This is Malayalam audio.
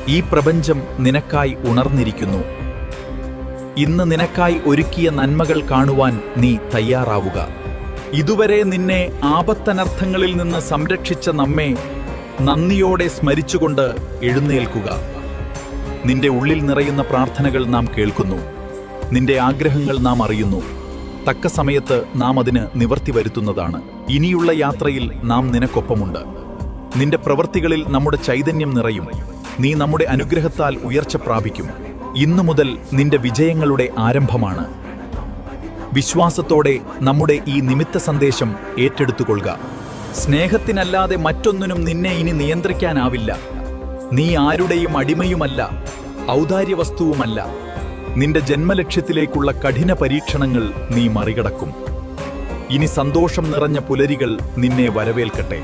ഈ പ്രപഞ്ചം നിനക്കായി ഉണർന്നിരിക്കുന്നു. ഇന്ന് നിനക്കായി ഒരുക്കിയ നന്മകൾ കാണുവാൻ നീ തയ്യാറാവുക. ഇതുവരെ നിന്നെ ആപത്തനർത്ഥങ്ങളിൽ നിന്ന് സംരക്ഷിച്ച നമ്മെ നന്ദിയോടെ സ്മരിച്ചുകൊണ്ട് എഴുന്നേൽക്കുക. നിന്റെ ഉള്ളിൽ നിറയുന്ന പ്രാർത്ഥനകൾ നാം കേൾക്കുന്നു. നിന്റെ ആഗ്രഹങ്ങൾ നാം അറിയുന്നു. തക്ക സമയത്ത് നാം അതിന് നിവർത്തി വരുത്തുന്നതാണ്. ഇനിയുള്ള യാത്രയിൽ നാം നിനക്കൊപ്പമുണ്ട്. നിന്റെ പ്രവൃത്തികളിൽ നമ്മുടെ ചൈതന്യം നിറയും. നീ നമ്മുടെ അനുഗ്രഹത്താൽ ഉയർച്ച പ്രാപിക്കും. ഇന്നു മുതൽ നിന്റെ വിജയങ്ങളുടെ ആരംഭമാണ്. വിശ്വാസത്തോടെ നമ്മുടെ ഈ നിമിത്ത സന്ദേശം ഏറ്റെടുത്തുകൊള്ളുക. സ്നേഹത്തിനല്ലാതെ മറ്റൊന്നിനും നിന്നെ ഇനി നിയന്ത്രിക്കാനാവില്ല. നീ ആരുടെയും അടിമയുമല്ല, ഔദാര്യവസ്തുവുമല്ല. നിന്റെ ജന്മലക്ഷ്യത്തിലേക്കുള്ള കഠിന പരീക്ഷണങ്ങൾ നീ മറികടക്കും. ഇനി സന്തോഷം നിറഞ്ഞ പുലരികൾ നിന്നെ വരവേൽക്കട്ടെ.